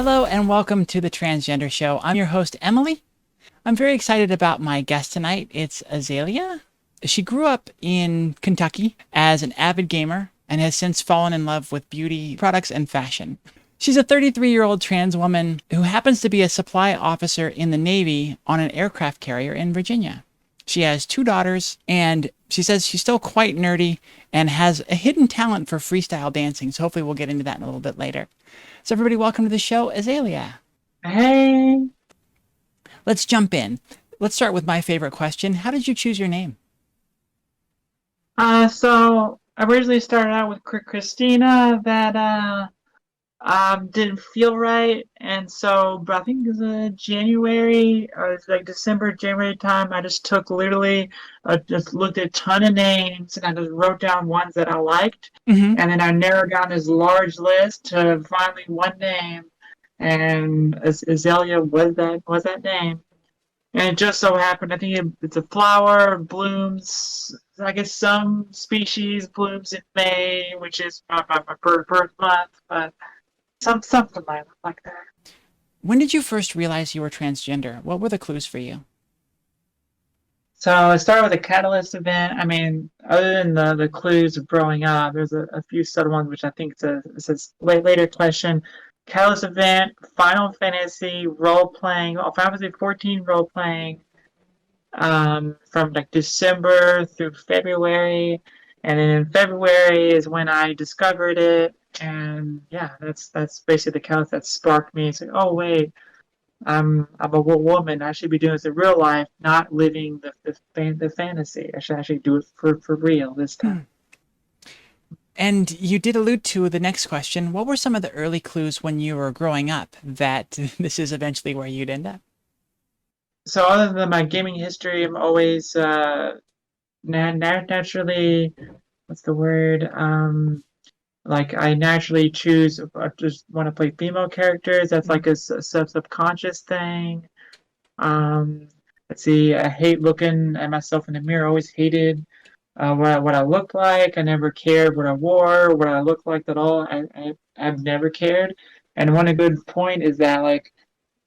Hello and welcome to the Transgender Show. I'm your host, Emily. I'm very excited about my guest tonight. It's Azalea. She grew up in Kentucky as an avid gamer and has since fallen in love with beauty products and fashion. She's a 33-year-old trans woman who happens to be a supply officer in the Navy on an aircraft carrier in Virginia. She has 2 daughters, and she says she's still quite nerdy and has a hidden talent for freestyle dancing. So hopefully we'll get into that in a little bit later. So everybody, welcome to the show, Azalea. Hey. Let's jump in. Let's start with my favorite question. How did you choose your name? So I originally started out with Christina that didn't feel right, and so but I think it was January or it's like December, January time. I just took literally just looked at a ton of names and I just wrote down ones that I liked, Mm-hmm. and then I narrowed down this large list to finally one name, and Azalea was that name. And it just so happened, I think it's a flower, blooms, I guess some species blooms in May, which is my birth month, but something like that. When did you first realize you were transgender? What were the clues for you? So it started with a catalyst event. I mean, other than the clues of growing up, there's a few subtle ones, which I think it's a later question. Catalyst event, Final Fantasy role playing, Final Fantasy 14 role playing, from like December through February, and then in February is when I discovered it, and yeah, that's basically the catalyst that sparked me. It's like, oh wait, I'm a woman. I should be doing this in real life, not living the fantasy. I should actually do it for real this time. Hmm. And you did allude to the next question. What were some of the early clues when you were growing up that this is eventually where you'd end up? So other than my gaming history, I'm always naturally, what's the word? Like I naturally choose. I just want to play female characters. That's like a subconscious thing. Um, let's see. I hate looking at myself in the mirror. I always hated what I looked like. I never cared what I wore, what I looked like at all. I've never cared. And one good point is that like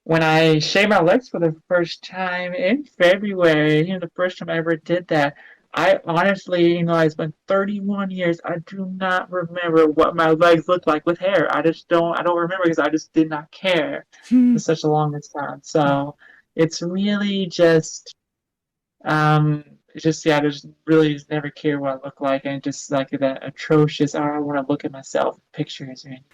when I shaved my legs for the first time in February, the first time I ever did that, I honestly, I spent 31 years. I do not remember what my legs looked like with hair. I don't remember because I just did not care Hmm. for such a long time. So it's really yeah, I just really just never care what I look like, and just like that atrocious. I don't want to look at myself in pictures or anything.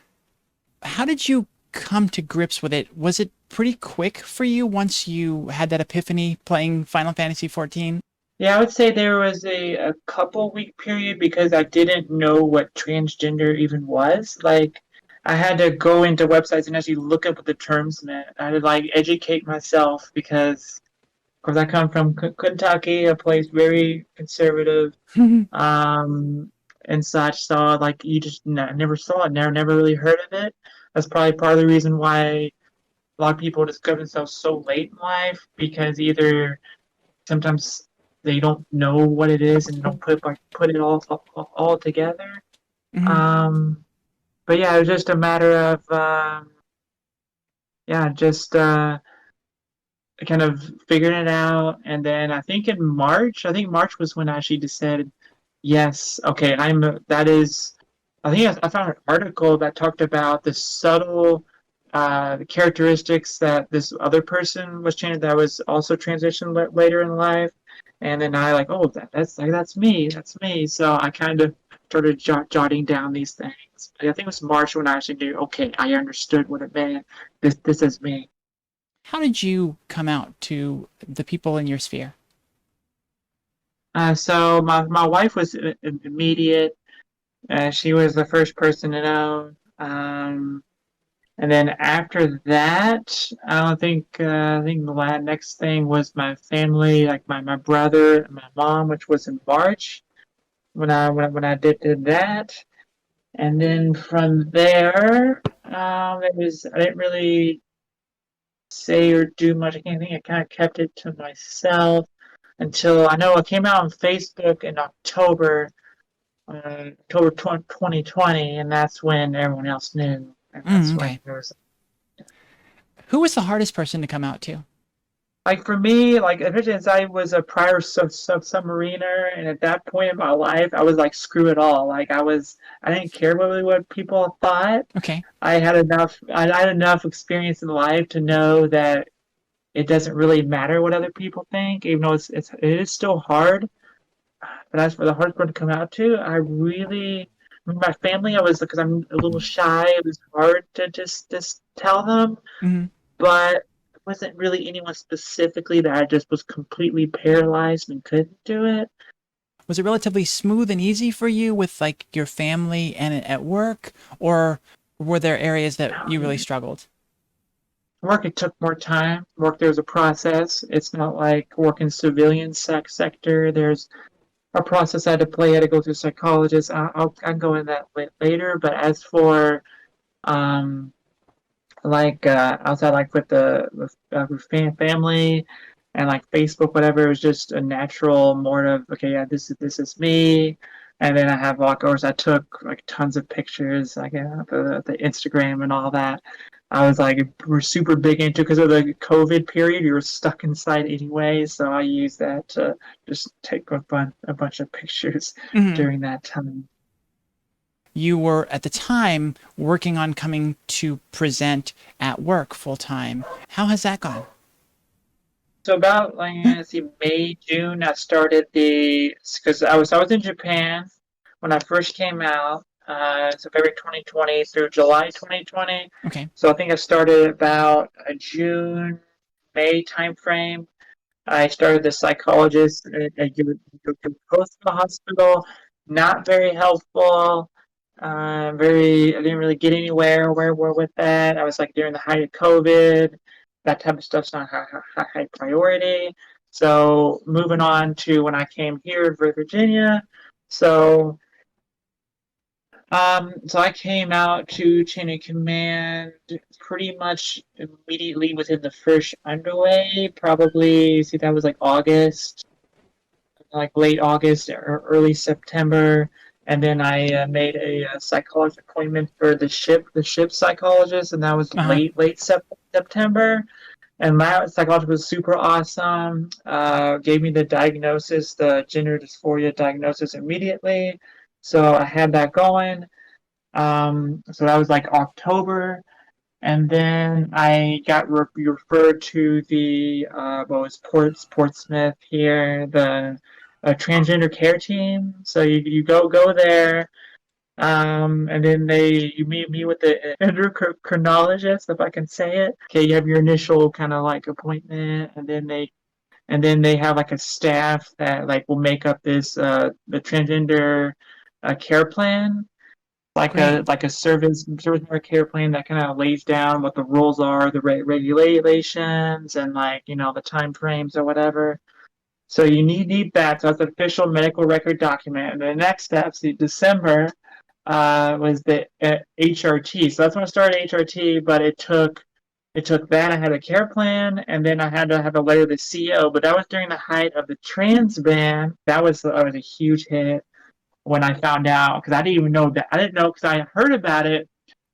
How did you come to grips with it? Was it pretty quick for you once you had that epiphany playing Final Fantasy 14? Yeah, I would say there was a couple week period because I didn't know what transgender even was. Like, I had to go into websites and actually look up what the terms meant. I had to like educate myself because, of course, I come from Kentucky, a place very conservative, and such. So like, you just never saw it, never really heard of it. That's probably part of the reason why a lot of people discover themselves so late in life because either sometimes they don't know what it is and don't put it all together. Mhm. Um, but yeah, it was just a matter of yeah, just kind of figuring it out. And then I think March was when I actually decided, yes, okay, that is. I think I found an article that talked about the subtle characteristics that this other person was changed that was also transitioned later in life, and then I like, oh, that's me, that's me. So I kind of started jotting down these things. I think it was March when I actually knew, okay, I understood what it meant. This is me. How did you come out to the people in your sphere? So my wife was immediate. She was the first person to know. And then after that, I don't think I think the next thing was my family, like my brother and my mom, which was in March when I did that. And then from there, I didn't really say or do much. I think I kind of kept it to myself until I know it came out on Facebook in October 2020, and that's when everyone else knew, and that's when Okay. there was. Who was the hardest person to come out to? Like for me, like especially as I was a prior submariner, and at that point in my life, I was like, screw it all. I didn't care really what people thought. Okay. I had enough experience in life to know that it doesn't really matter what other people think, even though it is still hard. But as for the hardest part to come out to, my family, I was because I'm a little shy. It was hard to just tell them, Hmm. but it wasn't really anyone specifically that I just was completely paralyzed and couldn't do it. Was it relatively smooth and easy for you with like your family and at work, or were there areas that you really struggled? Work, it took more time. Work, there's a process. It's not like working civilian sector. There's a process I had to play. I had to go through psychologists. I'll go in that later. But as for um, outside, like with family and like Facebook, whatever, it was just a natural more of okay, yeah, this is me. And then I have like, of course, I took like tons of pictures, like the Instagram and all that. I was like, we're super big into because of the COVID period. You were stuck inside anyway, so I used that to just take a bunch of pictures Hmm. during that time. You were at the time working on coming to present at work full time. How has that gone? So about like let's see, May, June, I started the because I was in Japan when I first came out. So February 2020 through July 2020. Okay. So I think I started about a June, May timeframe. I started the psychologist at the hospital. Not very helpful. I didn't really get anywhere where with that. I was like during the height of COVID, that type of stuff's not high priority. So moving on to when I came here to Virginia. So so I came out to chain of command pretty much immediately within the first underway. Probably, see, that was like August, like late August or early September. And then I made a psychologist appointment for the ship psychologist, and that was Uh huh. late September. And my psychologist was super awesome. Gave me the diagnosis, the gender dysphoria diagnosis immediately. So I had that going. So that was like October, and then I got referred to the what was Portsmouth here, the transgender care team. So you go there, and then you meet with the endocrinologist, if I can say it. Okay, you have your initial kind of like appointment, and then they have like a staff that like will make up this the transgender care plan, Great. like a service care plan that kind of lays down what the rules are, the regulations, and like the time frames or whatever. So you need that. So that's an official medical record document. And the next steps, the December, was the HRT. So that's when I started HRT, but it took that. I had a care plan, and then I had to have a letter to the CEO. But that was during the height of the trans ban. That was a huge hit when I found out because I didn't even know that. I didn't know because I heard about it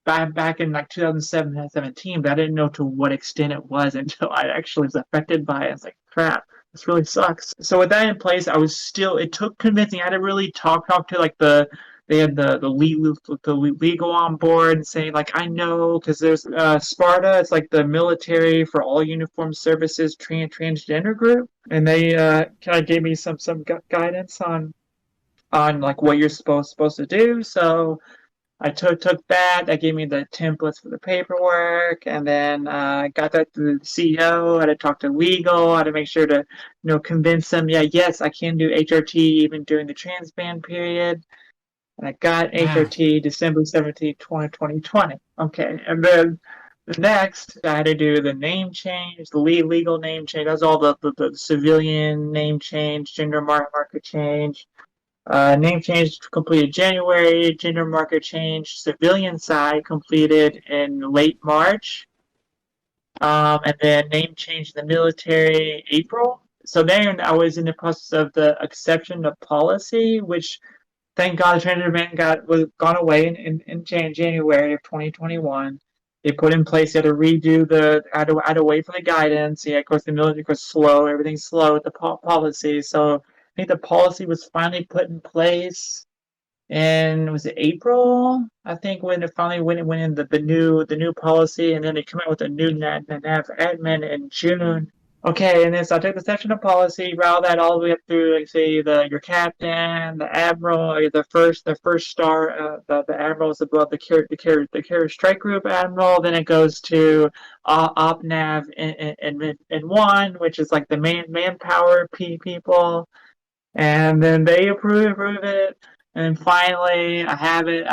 back in like 2017, but I didn't know to what extent it was until I actually was affected by it. I was like, crap, this really sucks. So with that in place, it took convincing. I had to really talk to like they had the legal on board and saying like I know because there's Sparta. It's like the military for all uniformed services transgender group, and they kind of gave me some guidance on like what you're supposed to do. So I took that. That gave me the templates for the paperwork, and then got that to the CEO. I had to talk to legal. I had to make sure to convince them. Yeah, yes, I can do HRT even during the trans ban period. And I got Wow. HRT December 17th, 2020. Okay, and then the next I had to do the name change, the legal name change. That was all the civilian name change, gender marker change. Name change completed January. Gender marker change civilian side completed in late March. And then name change in the military April. So then I was in the process of the exception to policy, which thank God the transgender ban was gone away in January of 2021. they put in place. They had to redo I had to wait for the guidance. Yeah, of course, the military was slow. Everything's slow with the policy. So I think the policy was finally put in place. And was it April? I think when it finally went in the new policy, and then they come out with a new NAV admin in June. Okay, and then so I took the section of policy, routed that all the way up through, like say your captain, the admiral, or the first star, the admiral is above the carrier strike group admiral. Then it goes to OpNav in one, which is like the manpower people, and then they approve it. And finally, I have it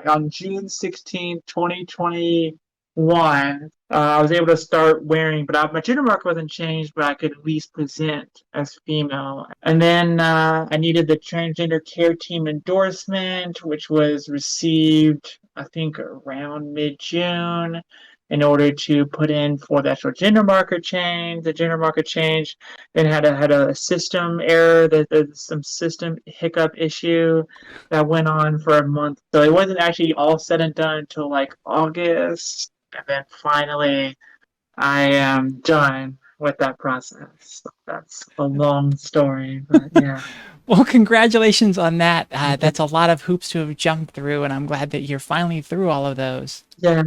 on June 16th, 2021. I was able to start wearing, but my gender marker wasn't changed, but I could at least present as female. And then I needed the transgender care team endorsement, which was received, I think, around mid-June, in order to put in for the actual gender marker change. The gender marker change then had a system error, there's some system hiccup issue that went on for a month. So it wasn't actually all said and done until like August. And then finally I am done with that process. So that's a long story, but yeah. Well, congratulations on that. That's a lot of hoops to have jumped through, and I'm glad that you're finally through all of those. Yeah.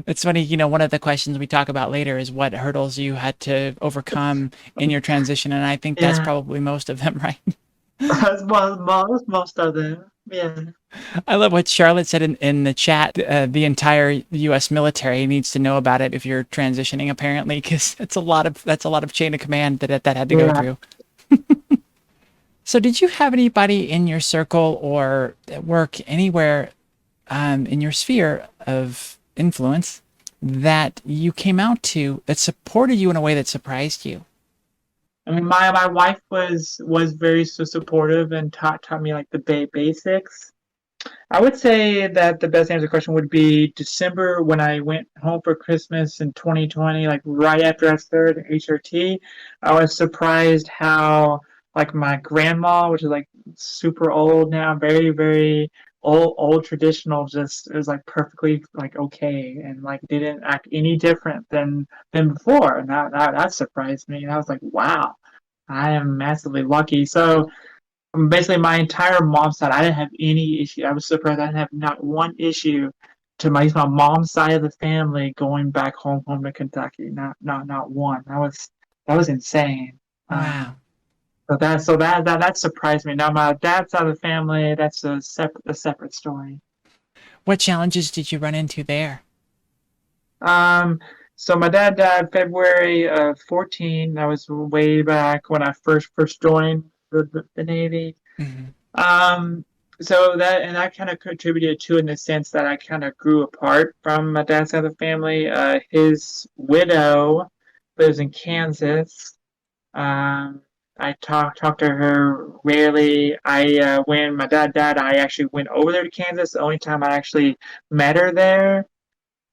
It's funny, one of the questions we talk about later is what hurdles you had to overcome in your transition, and I think that's Yeah. probably most of them, right? Most of them. Yeah. I love what Charlotte said in the chat. The entire U.S. military needs to know about it if you're transitioning, apparently, because that's a lot of chain of command that had to go Yeah. through. So, did you have anybody in your circle or at work anywhere in your sphere of influence that you came out to that supported you in a way that surprised you? I mean, my wife was very supportive and taught me like the basics. I would say that the best answer to the question would be December when I went home for Christmas in 2020, like right after I started HRT. I was surprised how like my grandma, which is like super old now, very, very old traditional, just it was like perfectly like okay and like didn't act any different than before. And that surprised me. And I was like, wow, I am massively lucky. So basically my entire mom's side, I didn't have any issue. I was surprised I didn't have not one issue to my mom's side of the family going back home to Kentucky. Not one. That was insane. Wow. So that surprised me. Now my dad's side of the family, that's a separate story. What challenges did you run into there? Um, so my dad died February of 14. That was way back when I first joined the Navy. Mhm. Um, so that kind of contributed to in the sense that I kind of grew apart from my dad's side of the family. His widow lives in Kansas. Um, I talk to her rarely. When my dad died, I actually went over there to Kansas. The only time I actually met her there,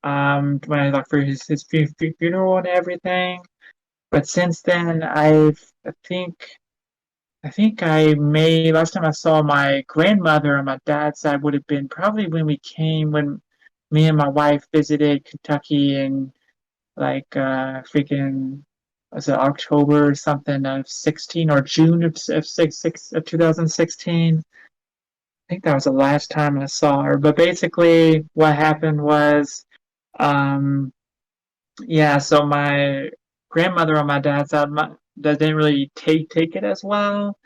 when I like for his funeral and everything. But since then, I think I may last time I saw my grandmother on my dad's side would have been probably when me and my wife visited Kentucky in like freaking was it October or something of 16 or June of 2016. I think that was the last time I saw her. But basically what happened was um yeah, so my grandmother on my dad's side didn't really take it as well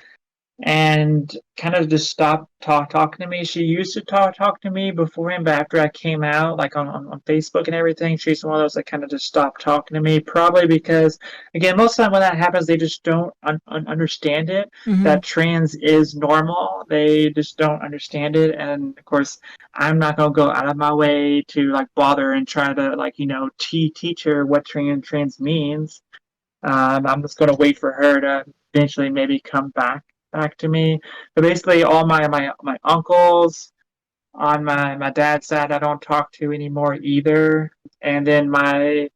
and kind of just stopped talking to me. She used to talk to me beforehand, but after I came out, like on Facebook and everything, she's one of those that kind of just stopped talking to me. Probably because, again, most of the time when that happens, they just don't understand it. Mhm. That trans is normal. They just don't understand it, and of course, I'm not gonna go out of my way to like bother and try to like teach her what trans means. I'm just gonna wait for her to eventually maybe come back to me. But basically, all my uncles on my dad's side, I don't talk to anymore either. And then my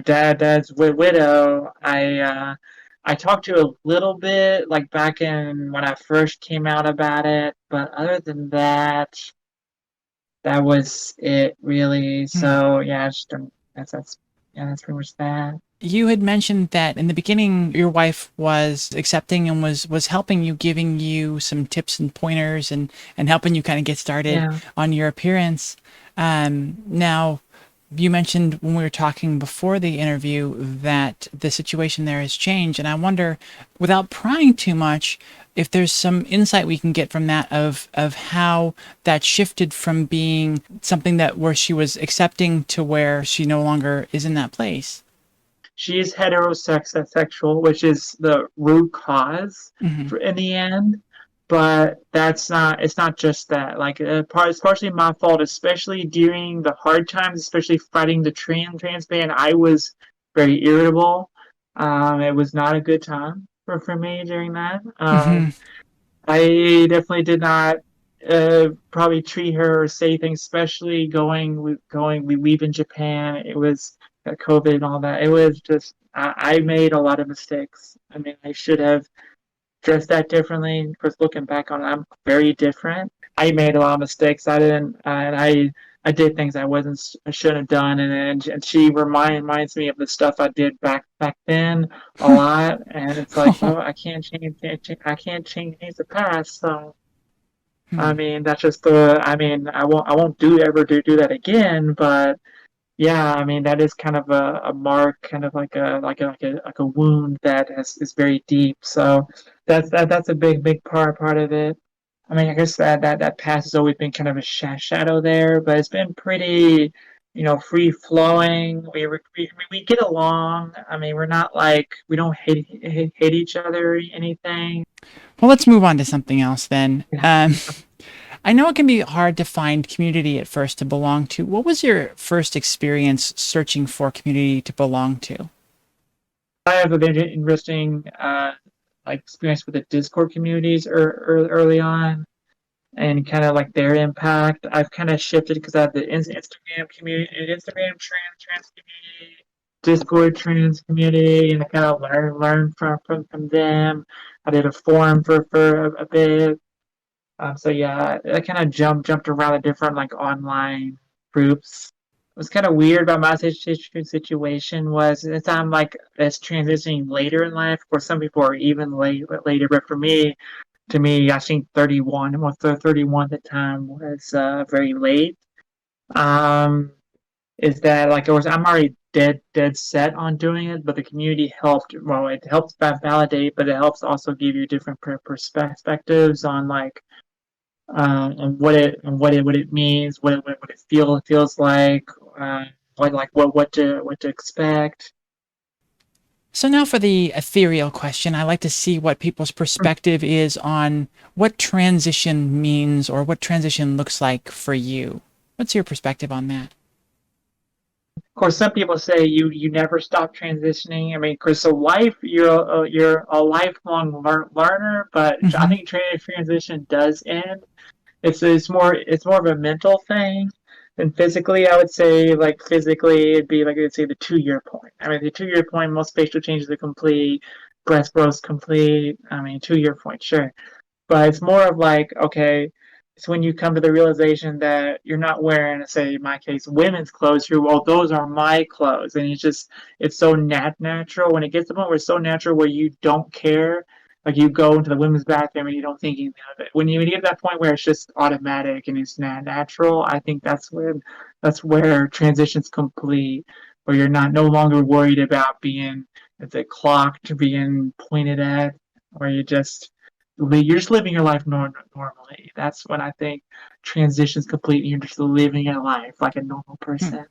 dad's widow, I talked to a little bit, like back in when I first came out about it. But other than that, that was it really. Hmm. So yeah, that's yeah, that's pretty much that. You had mentioned that in the beginning your wife was accepting and was helping you, giving you some tips and pointers and helping you kind of get started Yeah. on your appearance. Now you mentioned when we were talking before the interview that the situation there has changed, and I wonder, without prying too much, if there's some insight we can get from that of how that shifted from being something that where she was accepting to where she no longer is in that place. She is heterosexual, which is the root cause Hmm. for in the end. But that's not. It's not just that. Like it's partially my fault, especially during the hard times, especially fighting the trans ban. I was very irritable. It was not a good time for me during that. Hmm. I definitely did not probably treat her or say things, especially we leave in Japan. It was COVID and all that. It was just I made a lot of mistakes. I mean, I should have dressed that differently. Of course, looking back on it, I'm very different. I made a lot of mistakes. I didn't, and I did things I shouldn't have done, and she reminds me of the stuff I did back then a lot, and it's like, well, I can't change the past. So I Hmm. mean, that's just the. I mean, I won't do that again, but yeah, I mean that is kind of a mark, kind of like a wound that is very deep. So that's a big part of it. I mean, I guess that past has always been kind of a shadow there, but it's been pretty, free flowing. We get along. I mean, we're not like we don't hate each other or anything. Well, let's move on to something else then. Yeah. I know it can be hard to find community at first to belong to. What was your first experience searching for community to belong to? I have a very interesting like experience with the Discord communities early on, and kind of like their impact. I've kind of shifted because I have the Instagram community, Instagram trans community, Discord trans community, and I kind of learn from them. I did a forum for a bit. So yeah, I kind of jumped around the different like online groups. It was kind of weird about my situation was as I'm like as transitioning later in life. Of course, some people are even later, but for me, to me, I think 31, almost 31 at the time was very late. Um, is that like it was? I'm already dead set on doing it, but the community helped. Well, it helps validate, but it helps also give you different perspectives on like and what it means, what it feels like, what to expect. So now for the ethereal question, I like to see what people's perspective is on what transition means or what transition looks like for you. What's your perspective on that? Of course, some people say you never stop transitioning. I mean, because so life you're a lifelong learner, but I Hmm. think transition does end. It's more of a mental thing than physically. I would say like physically it'd be like let's say the 2 year point. I mean the 2 year point, most facial changes are complete, breast growth complete. I mean 2 year point, sure. But it's more of like, okay, it's when you come to the realization that you're not wearing, say, in my case, women's clothes. You're, well, those are my clothes, and it's so natural. When it gets to the point where it's so natural where you don't care, like you go into the women's bathroom and you don't think anything of it. When you get to that point where it's just automatic and it's natural, I think that's where transition's complete, where you're not no longer worried about being, it's a clocked, being pointed at, where you're just living your life normally. That's when I think transition's complete and you're just living your life like a normal Hmm. person.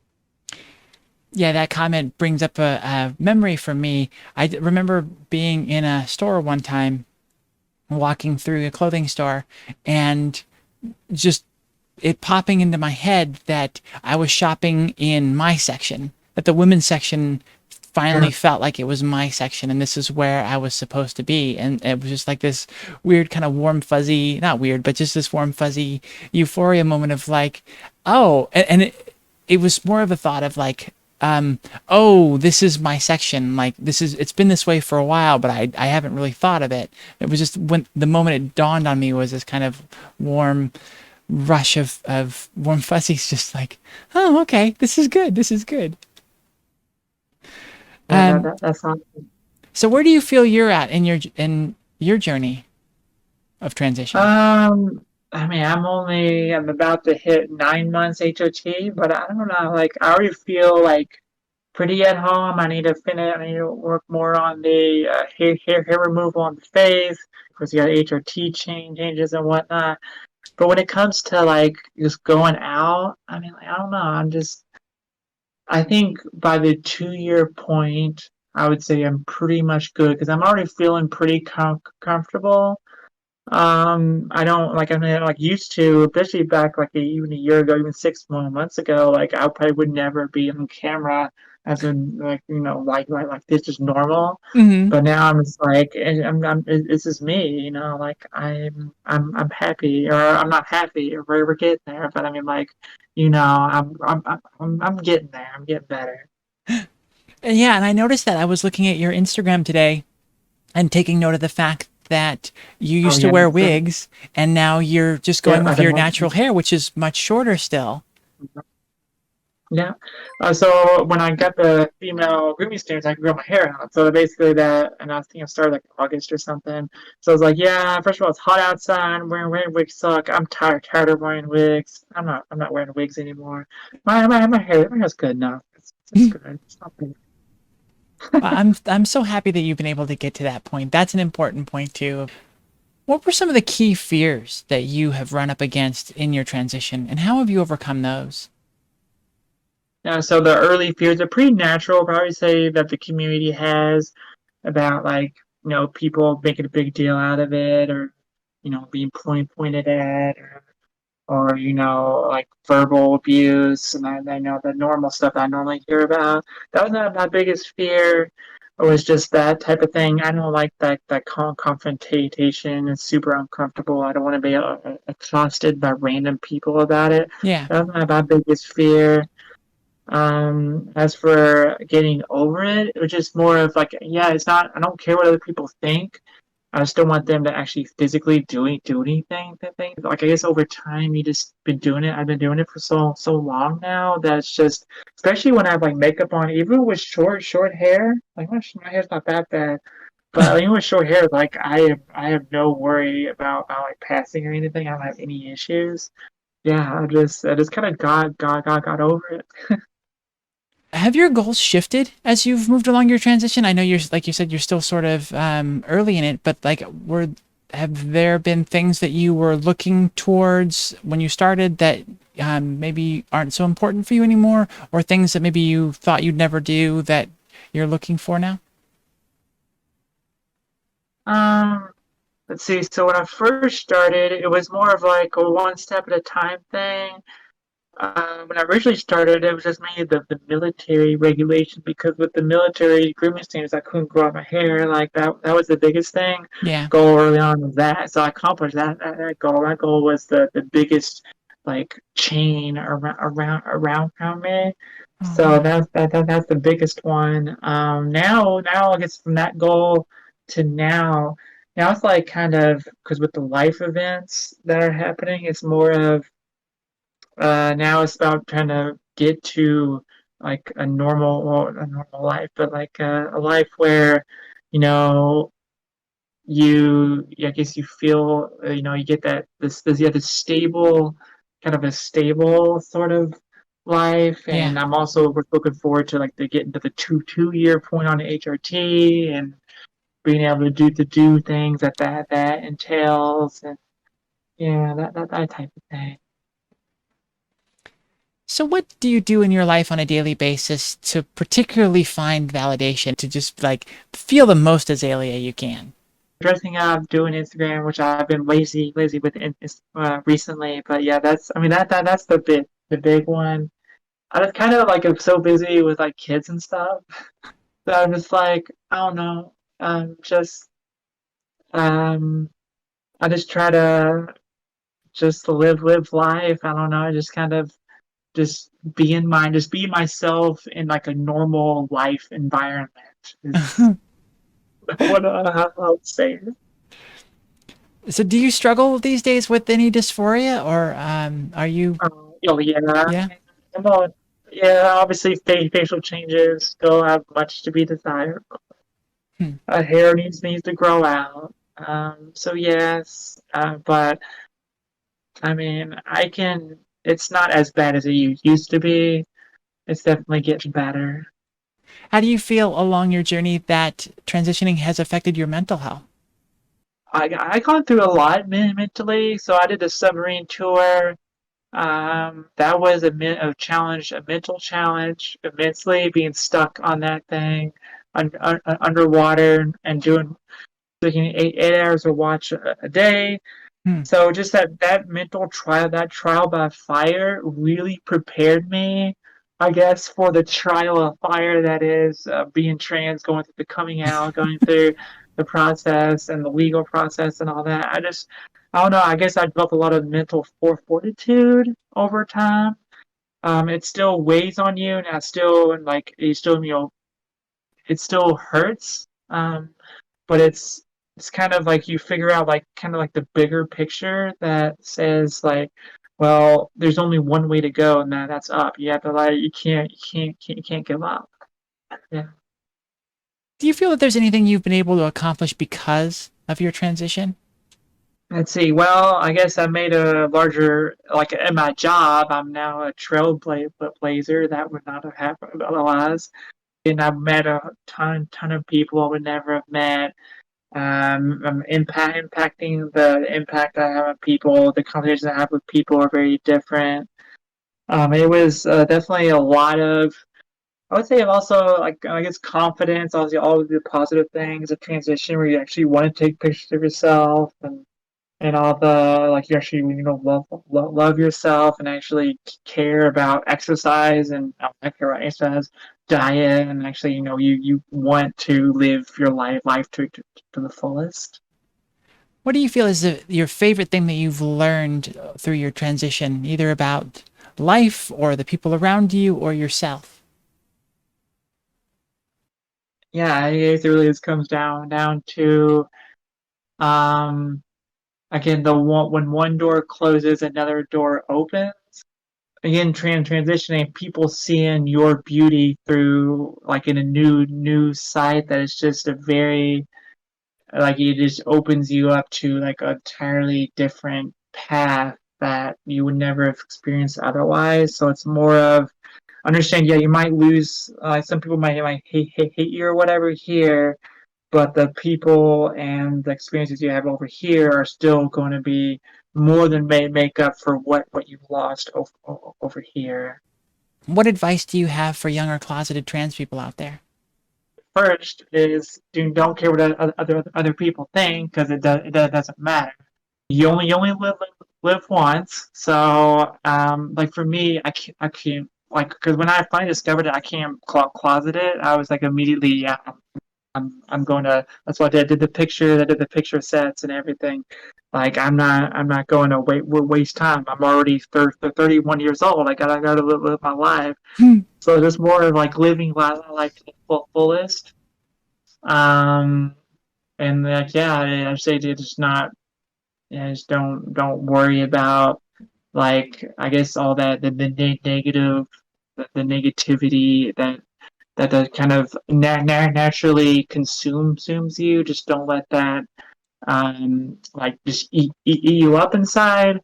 Yeah, that comment brings up a memory for me. Remember being in a store one time, walking through a clothing store, and just it popping into my head that I was shopping in my section, that the women's section Yeah. finally felt like it was my section and this is where I was supposed to be. And it was just like this weird kind of warm fuzzy, not weird, but just this warm fuzzy euphoria moment of like, oh, and it was more of a thought of like, oh, this is my section. Like it's been this way for a while, but I haven't really thought of it. It was just when the moment it dawned on me was this kind of warm rush of warm fuzzies, just like, oh, okay, this is good. This is good. Yeah, Um, that's awesome. so where do you feel you're at in your journey of transition? I mean, I'm about to hit 9 months HOT, but I don't know. Like, I already feel like pretty at home. I need to finish. I need to work more on the hair removal on the face because you got HRT changes and whatnot. But when it comes to like just going out, I mean, like, I don't know. I think by the 2 year point, I would say I'm pretty much good because I'm already feeling pretty comfortable. I don't like I mean like used to, especially back like even a year ago, even 6 months ago. Like I probably would never be on camera as in like like this is normal. Hmm. But now I'm just like this is me, like I'm happy or I'm not happy or we're getting there. But I mean like I'm getting there. I'm getting better. Yeah, and I noticed that I was looking at your Instagram today and taking note of the fact that you Oh used to yeah, wear so, wigs and now you're just yeah. going I've with been your natural hair, which is much shorter still. Yeah. So when I got the female grooming standards, I could grow my hair out. So basically that, and I think I started like August or something. So I was like, yeah, first of all, it's hot outside. Wearing wigs suck. I'm tired of wearing wigs. I'm not wearing wigs anymore. My hair's good enough. It's good. It's not bad. I'm so happy that you've been able to get to that point. That's an important point too. What were some of the key fears that you have run up against in your transition, and how have you overcome those? Yeah, so the early fears are pretty natural, but I would say that the community has about like, people making a big deal out of it or, being pointed at or like verbal abuse, and I know the normal stuff I normally hear about. That was not my biggest fear. It was just that type of thing. I don't like that confrontation. It's super uncomfortable. I don't want to be accosted by random people about it. Yeah. That was my biggest fear. As for getting over it, it was just more of like, yeah, it's not. I don't care what other people think. I still want them to actually physically do anything. That thing, like I guess over time, you just been doing it. I've been doing it for so long now that it's just, especially when I have like makeup on, even with short hair. Like my hair's not that bad, but even with short hair, like I have no worry about like passing or anything. I don't have any issues. Yeah, I just kind of got over it. Have your goals shifted as you've moved along your transition? I know you're, like you said, you're still sort of early in it, but like, have there been things that you were looking towards when you started that maybe aren't so important for you anymore, or things that maybe you thought you'd never do that you're looking for now? Um, let's see. So when I first started, it was more of like a one step at a time thing. When I originally started, it was just mainly the military regulation because with the military grooming standards, I couldn't grow out my hair. Like that was the biggest thing. Yeah. Goal early on was that. So I accomplished that goal. That goal was the biggest like chain around me. Oh, So wow. that's the biggest one. Now I guess from that goal to now it's like kind of because with the life events that are happening, it's more of now it's about trying to get to like a normal life, but like a life where, you know, I guess you feel, you get this, yeah, this stable, kind of a stable sort of life. Yeah. And I'm also looking forward to like to getting to the two year point on the HRT and being able to do things that entails and yeah, that type of thing. So, what do you do in your life on a daily basis to particularly find validation, to just like feel the most Azalea you can? Dressing up, doing Instagram, which I've been lazy with recently. But yeah, I mean that's the big one. I just kind of like am so busy with like kids and stuff that I'm just like I don't know. Just um, I just try to just live life. I don't know. I just kind of just be myself in like a normal life environment is what I would say. So do you struggle these days with any dysphoria, or are you? Oh yeah, Yeah. I'm all, yeah. Obviously, facial changes still have much to be desired. Hmm. Hair needs to grow out. So yes, but I mean, I can. It's not as bad as it used to be. It's definitely getting better. How do you feel along your journey that transitioning has affected your mental health? I gone through a lot mentally. So I did a submarine tour. That was a challenge, a mental challenge immensely, being stuck on that thing underwater and doing taking 8 hours of watch a day. Hmm. So just that mental trial, that trial by fire, really prepared me, I guess, for the trial of fire that is being trans, going through the coming out, going through the process and the legal process and all that. I don't know. I guess I developed a lot of mental fortitude over time. It still weighs on you, and I still like you still it still hurts. But it's kind of like you figure out like kind of like the bigger picture that says like, well, there's only one way to go, and that's up. You have to like you can't give up. Yeah. Do you feel that there's anything you've been able to accomplish because of your transition? Let's see. Well, I guess I made a larger like in my job. I'm now a trailblazer that would not have happened otherwise. And I've met a ton of people I would never have met. I'm impacting the impact I have on people. The conversations I have with people are very different. It was definitely a lot of. I would say also like I guess confidence, obviously all of the positive things, a transition where you actually want to take pictures of yourself and all the like you actually love yourself and actually care about exercise and not care about exercise, diet, and actually you want to live your life to the fullest. What do you feel is your favorite thing that you've learned through your transition, either about life or the people around you or yourself? Yeah, it really just comes down to um again the one when one door closes, another door opens. Again, transitioning, people seeing your beauty through like in a new sight that is just a very like it just opens you up to like an entirely different path that you would never have experienced otherwise. So it's more of understand. Yeah, you might lose. Some people might hate you or whatever here, but the people and the experiences you have over here are still going to be more than make up for what you've lost over here. What advice do you have for younger closeted trans people out there? First is don't care what other people think because it doesn't matter. You only live once, so like for me, I can't like because when I finally discovered it, I can't closet it. I was like immediately, yeah, I'm going to. That's why I did the picture. I did the picture sets and everything. Like I'm not going to waste time. I'm already 31 years old. I gotta live my life. Hmm. So just more of like living life to the fullest. Um, and like yeah, I say just not. Yeah, just don't worry about like I guess all that the negative the negativity that kind of naturally consumes you. Just don't let that like just eat you up inside.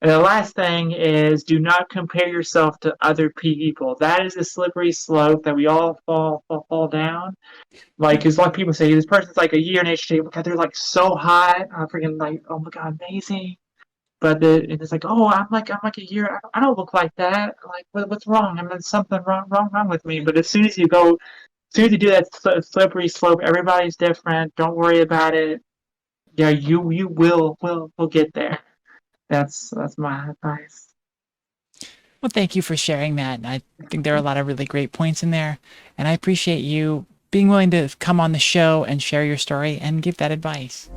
And the last thing is do not compare yourself to other people. That is a slippery slope that we all fall down. Like, because a lot of people say this person's like a year in HT, God, they're like so hot, freaking like, oh my god, amazing. But and it's like, oh, I'm like a year. I don't look like that. Like, what's wrong? I mean, something wrong with me. But as soon as you go, as soon as you do that slippery slope, everybody's different. Don't worry about it. Yeah, you will get there. That's my advice. Well, thank you for sharing that. I think there are a lot of really great points in there, and I appreciate you being willing to come on the show and share your story and give that advice.